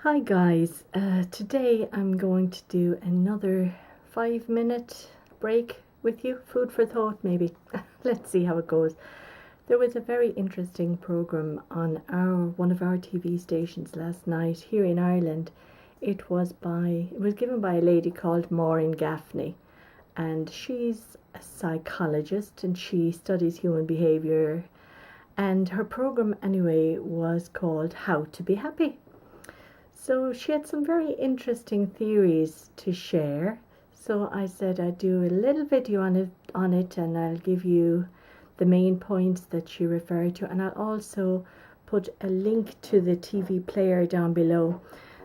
Hi guys, today I'm going to do another 5-minute break with you, food for thought maybe. Let's see how it goes. There was a very interesting program on one of our TV stations last night here in Ireland. It was given by a lady called Maureen Gaffney, and she's a psychologist and she studies human behavior, and her program anyway was called How to Be Happy. So she had some very interesting theories to share. So I said I'd do a little video on it and I'll give you the main points that she referred to, and I'll also put a link to the TV player down below.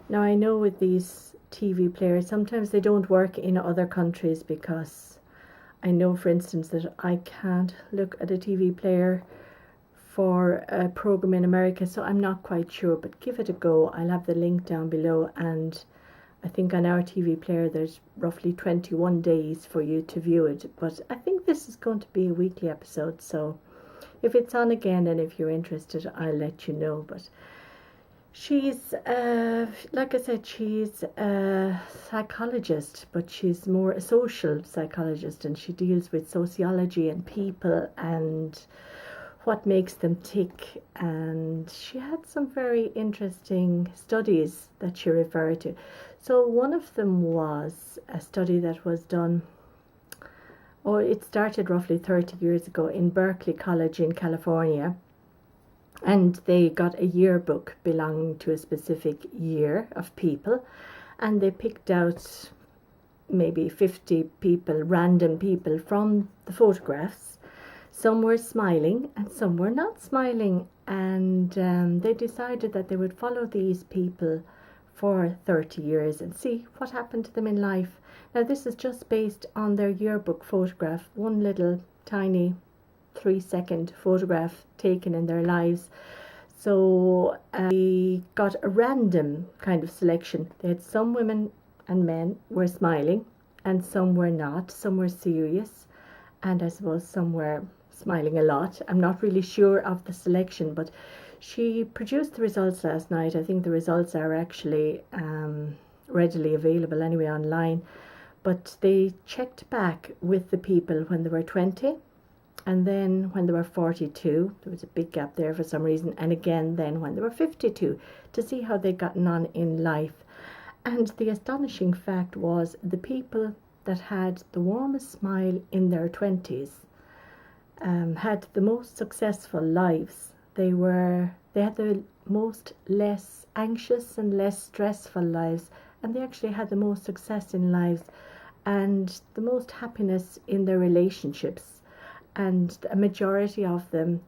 Now I know with these TV players sometimes they don't work in other countries, because I know for instance that I can't look at a TV player for a program in America, so I'm not quite sure, but give it a go. I'll have the link down below, and I think on our TV player there's roughly 21 days for you to view it, but I think this is going to be a weekly episode, so if it's on again and if you're interested I'll let you know. But she's like I said, she's a psychologist, but she's more a social psychologist, and she deals with sociology and people and what makes them tick, and she had some very interesting studies that she referred to. So one of them was a study that was done, or it started roughly 30 years ago in Berkeley College in California, and they got a yearbook belonging to a specific year of people, and they picked out maybe 50 people, random people from the photographs. Some were smiling and some were not smiling, and they decided that they would follow these people for 30 years and see what happened to them in life. Now this is just based on their yearbook photograph, one little tiny 3-second photograph taken in their lives. So we got a random kind of selection. They had some women and men were smiling and some were not, some were serious, and I suppose some were smiling a lot. I'm not really sure of the selection, but she produced the results last night. I think the results are actually readily available anyway online, but they checked back with the people when they were 20, and then when they were 42, there was a big gap there for some reason, and again then when they were 52, to see how they'd gotten on in life. And the astonishing fact was the people that had the warmest smile in their 20s had the most successful lives. They had the most less anxious and less stressful lives, and they actually had the most success in lives and the most happiness in their relationships. And a majority of them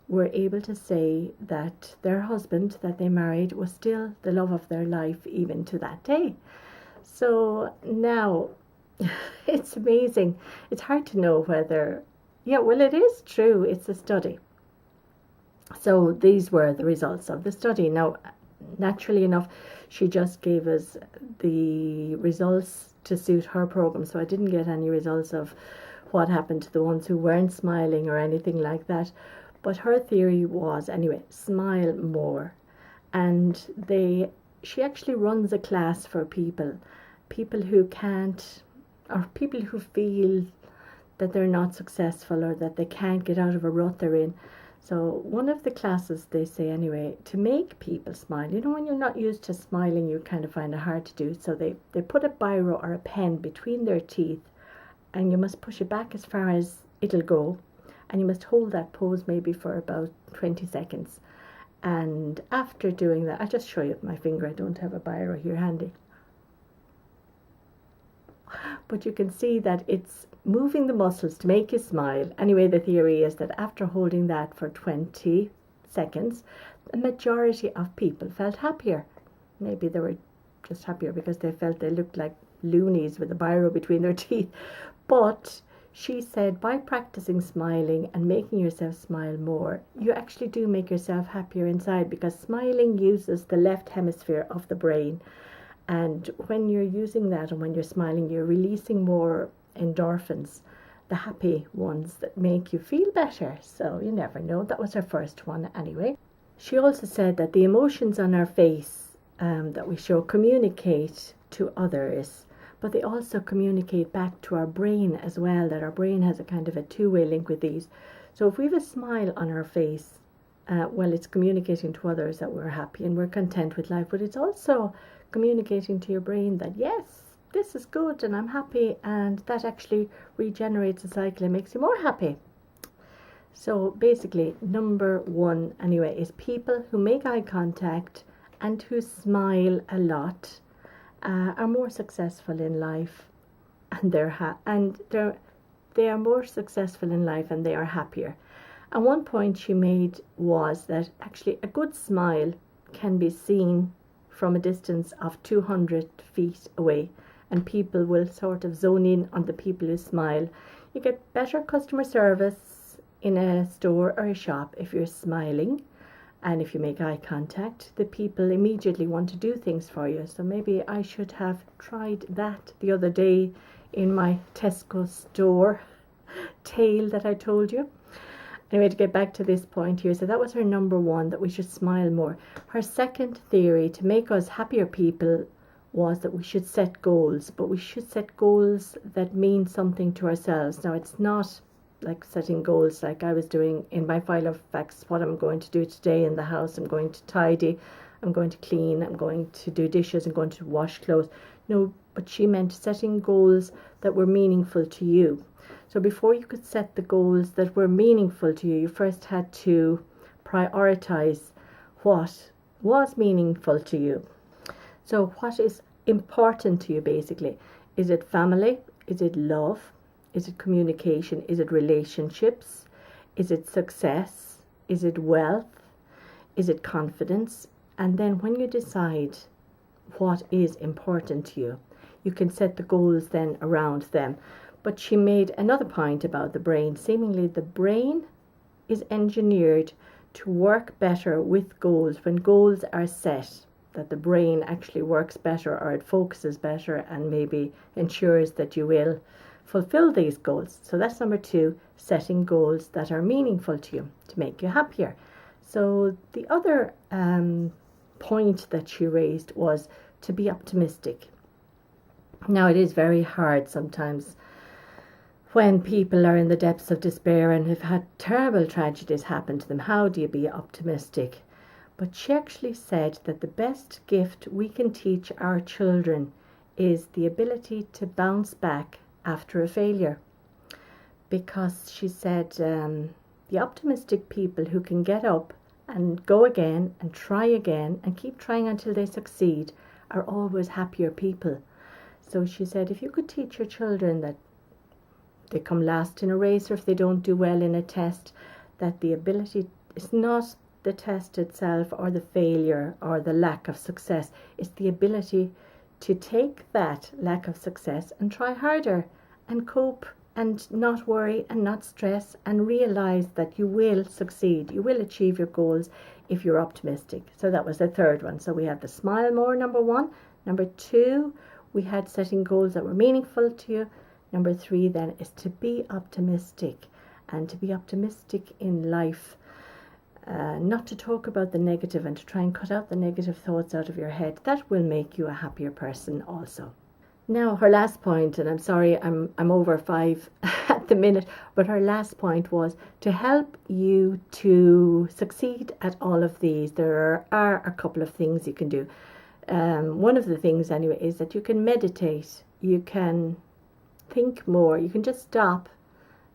were able to say that their husband that they married was still the love of their life even to that day. So now it's amazing. It's hard to know whether, yeah, well, it is true. It's a study. So these were the results of the study. Now, naturally enough, she just gave us the results to suit her program. So I didn't get any results of what happened to the ones who weren't smiling or anything like that. But her theory was, anyway, smile more. And she actually runs a class for people who can't, or people who feel that they're not successful or that they can't get out of a rut they're in. So one of the classes, they say anyway, to make people smile. You know, when you're not used to smiling, you kind of find it hard to do. So they put a biro or a pen between their teeth, and you must push it back as far as it'll go, and you must hold that pose maybe for about 20 seconds. And after doing that, I'll just show you with my finger. I don't have a biro here handy, but you can see that it's moving the muscles to make you smile. Anyway, the theory is that after holding that for 20 seconds, the majority of people felt happier. Maybe they were just happier because they felt they looked like loonies with a biro between their teeth. But she said by practicing smiling and making yourself smile more, you actually do make yourself happier inside, because smiling uses the left hemisphere of the brain. And when you're using that and when you're smiling, you're releasing more endorphins, the happy ones that make you feel better. So you never know. That was her first one anyway. She also said that the emotions on our face that we show communicate to others, but they also communicate back to our brain as well, that our brain has a kind of a two-way link with these. So if we have a smile on our face, well, it's communicating to others that we're happy and we're content with life, but it's also communicating to your brain that, yes, this is good and I'm happy, and that actually regenerates the cycle and makes you more happy. So basically, number one anyway is people who make eye contact and who smile a lot are more successful in life, and they are more successful in life and they are happier. And one point she made was that actually a good smile can be seen from a distance of 200 feet away, and people will sort of zone in on the people who smile. You get better customer service in a store or a shop if you're smiling, and if you make eye contact, the people immediately want to do things for you. So maybe I should have tried that the other day in my Tesco store tale that I told you. Anyway, to get back to this point here, so that was her number one, that we should smile more. Her second theory to make us happier people was that we should set goals, but we should set goals that mean something to ourselves. Now, it's not like setting goals like I was doing in my file of facts, what I'm going to do today in the house. I'm going to tidy, I'm going to clean, I'm going to do dishes, I'm going to wash clothes. No, but she meant setting goals that were meaningful to you. So before you could set the goals that were meaningful to you, you first had to prioritize what was meaningful to you. So what is important to you basically? Is it family? Is it love? Is it communication? Is it relationships? Is it success? Is it wealth? Is it confidence? And then when you decide what is important to you, you can set the goals then around them. But she made another point about the brain. Seemingly the brain is engineered to work better with goals. When goals are set, that the brain actually works better, or it focuses better and maybe ensures that you will fulfill these goals. So that's number two, setting goals that are meaningful to you to make you happier. So the other point that she raised was to be optimistic. Now, it is very hard sometimes when people are in the depths of despair and have had terrible tragedies happen to them. How do you be optimistic? But she actually said that the best gift we can teach our children is the ability to bounce back after a failure. Because she said the optimistic people who can get up and go again and try again and keep trying until they succeed are always happier people. So she said if you could teach your children that they come last in a race, or if they don't do well in a test, that the ability is not the test itself or the failure or the lack of success. It's the ability to take that lack of success and try harder and cope and not worry and not stress, and realize that you will succeed, you will achieve your goals if you're optimistic. So that was the third one. So we had the smile more, number one. Number two, we had setting goals that were meaningful to you. Number three then is to be optimistic, and to be optimistic in life. Not to talk about the negative, and to try and cut out the negative thoughts out of your head. That will make you a happier person also. Now, her last point, and I'm sorry I'm over 5 at the minute, but her last point was to help you to succeed at all of these. There are a couple of things you can do. One of the things anyway is that you can meditate, you can think more, you can just stop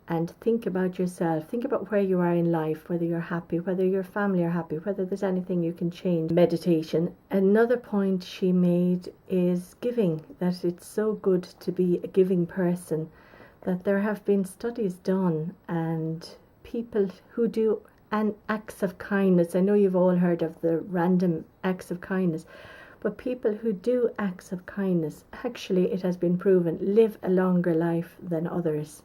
and think about yourself, think about where you are in life, whether you're happy, whether your family are happy, whether there's anything you can change. Meditation. Another point she made is giving, that it's so good to be a giving person, that there have been studies done, and people who do acts of kindness, I know you've all heard of the random acts of kindness, but people who do acts of kindness, actually it has been proven, live a longer life than others.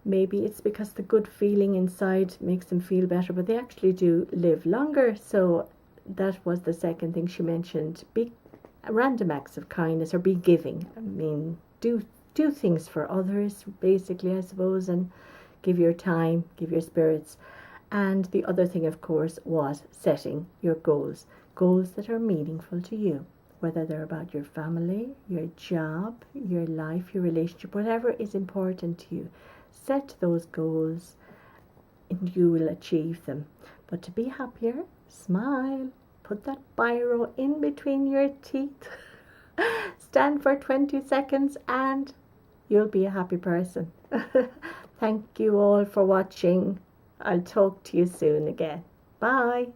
Maybe it's because the good feeling inside makes them feel better, but they actually do live longer. So that was the second thing she mentioned. Be random acts of kindness, or be giving. I mean, do things for others, basically, I suppose, and give your time, give your spirits. And the other thing, of course, was setting your goals. goals that are meaningful to you, whether they're about your family, your job, your life, your relationship, whatever is important to you. Set those goals and you will achieve them. But to be happier, smile, put that biro in between your teeth, stand for 20 seconds, and you'll be a happy person. Thank you all for watching. I'll talk to you soon again. Bye.